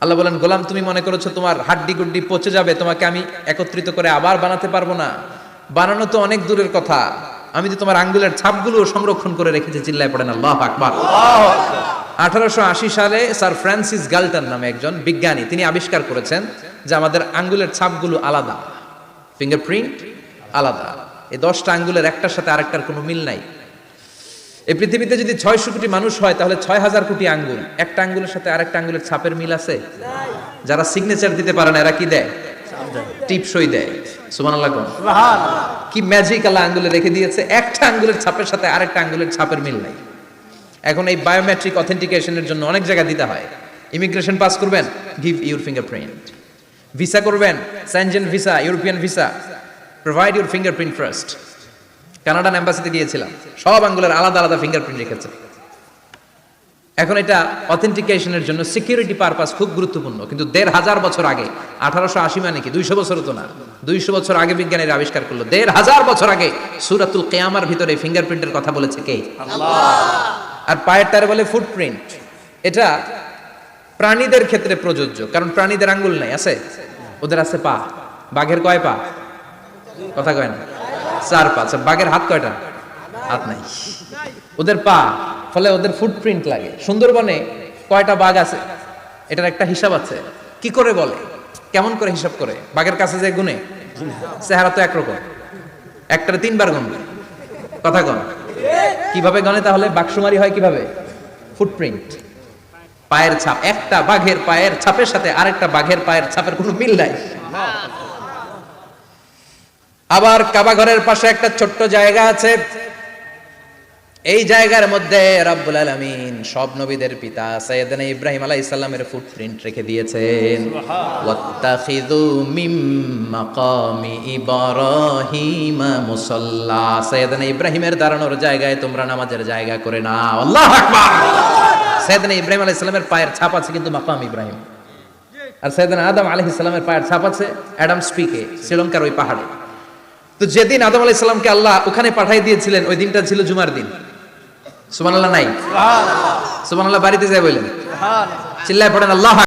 আল্লাহ বলেন, গোলাম তুমি মনে করেছো তোমার হাড্ডি গুড্ডি পচে যাবে, তোমাকে আমি একত্রিত করে আবার বানাতে পারবো না? বানানো তো অনেক দূরের কথা, আমি তো তোমার আঙ্গুলের ছাপগুলো সংরক্ষণ করে রেখেছি। চিল্লায় পড়েন আল্লাহু আকবার। 1880 সালে স্যার ফ্রান্সিস গাল্টন নামে একজন বিজ্ঞানী, তিনি আবিষ্কার করেছেন যে আমাদের আঙ্গুলের ছাপগুলো আলাদা, ফিঙ্গারপ্রিন্ট আলাদা। এই 10টা আঙ্গুলের একটার সাথে আরেকটার কোনো মিল নাই। এই পৃথিবীতে যদি 600 কোটি মানুষ হয় তাহলে 6000 কোটি আঙ্গুল, একটা আঙ্গুলের সাথে আরেকটা আঙ্গুলের ছাপের মিল আছে? যারা সিগনেচার দিতে পারে না এরা কি দেয়? টিপসই দেয়। সুবহানাল্লাহ কোন কি ম্যাজিক আল্লাহ আঙ্গুলে রেখে দিয়েছে, একটা আঙ্গুলের ছাপের সাথে আরেকটা আঙ্গুলের ছাপের মিল নাই। এখন এই বায়োমেট্রিক অথেন্টিকেশনের জন্য অনেক জায়গায় দিতে হয়। ইমিগ্রেশন পাস করবেন, গিভ ইউর ফিঙ্গারপ্রিন্ট। ভিসা করবেন, Schengen visa, European visa, provide your fingerprint first. Canadian এম্বাসিতে গিয়েছিলাম, সব আঙ্গুলের আলাদা আলাদা ফিঙ্গারপ্রিন্ট রেখেছে। এখন এটা অথেন্টিকেশনের জন্য সিকিউরিটি পারপাস খুব গুরুত্বপূর্ণ। কিন্তু 1500 বছর আগে, 1880 মানে কি 200 বছর তো না, 200 বছর আগে বিজ্ঞানীরা আবিষ্কার করলো। 1500 বছর আগে সূরাতুল কিয়ামার ভিতরে ফিঙ্গারপ্রিন্টের কথা বলেছে কে? আল্লাহ। আর পায়ের টারে বলে ফুটপ্রিন্ট। এটা প্রাণীদের ক্ষেত্রে প্রযোজ্য, কারণ প্রাণীদের আঙ্গুল নাই, আছে? ওদের আছে পা। বাঘের কয় পা? কথা কয় না, 4 পা। বাঘের হাত কয়টা? হাত নাই, ওদের পা, ফলে ওদের ফুটপ্রিন্ট লাগে। সুন্দরবনে কয়টা বাঘ আছে এটার একটা হিসাব আছে। কি করে বলে, কেমন করে হিসাব করে? বাঘের কাছে যে গুনে, চেহারা তো একরকম, একটার 3 বার গুনবে। কথা কন, কিভাবে গনে তাহলে? বাঘসুমারি হয় কিভাবে? ফুটপ্রিন্ট, পায়ের ছাপ। একটা বাঘের পায়ের ছাপের সাথে আরেকটা বাঘের পায়ের ছাপের কোনো মিল নাই। আবার কাবা ঘরের পাশে একটা ছোট্ট জায়গা আছে, এই জায়গার মধ্যে রব্বুল আলামিন সব নবীদের পিতা সাইয়েদনা ইব্রাহিম আলাইহিস সালামের ফুটপ্রিন্ট রেখে দিয়েছেন। ওয়াত্তাখিযু মিম মাকামি ইব্রাহিম মুসাল্লা, সাইয়েদনা ইব্রাহিমের দাঁড়ানোর জায়গায় তোমরা নামাজের জায়গা করে নাও। আল্লাহু আকবার। সাইয়েদনা ইব্রাহিম আলাইহিস সালামের পায়ের ছাপ আছে কিন্তু মাকাম ইব্রাহিম, আর সাইয়েদনা আদম আলাইহিস সালামের পায়ের ছাপ আছে অ্যাডামস পিকে, শ্রীলঙ্কার ওই পাহাড়ে। তো যেদিন আদম আলাইহিস সালামকে আল্লাহ ওখানে পাঠিয়ে দিয়েছিলেন, ওই দিনটা ছিল জুমার দিন। সুবহানাল্লাহ নাই? সুবহানাল্লাহ। বাড়িতে যায় বলেন, চিল্লায় পড়েন আল্লাহ।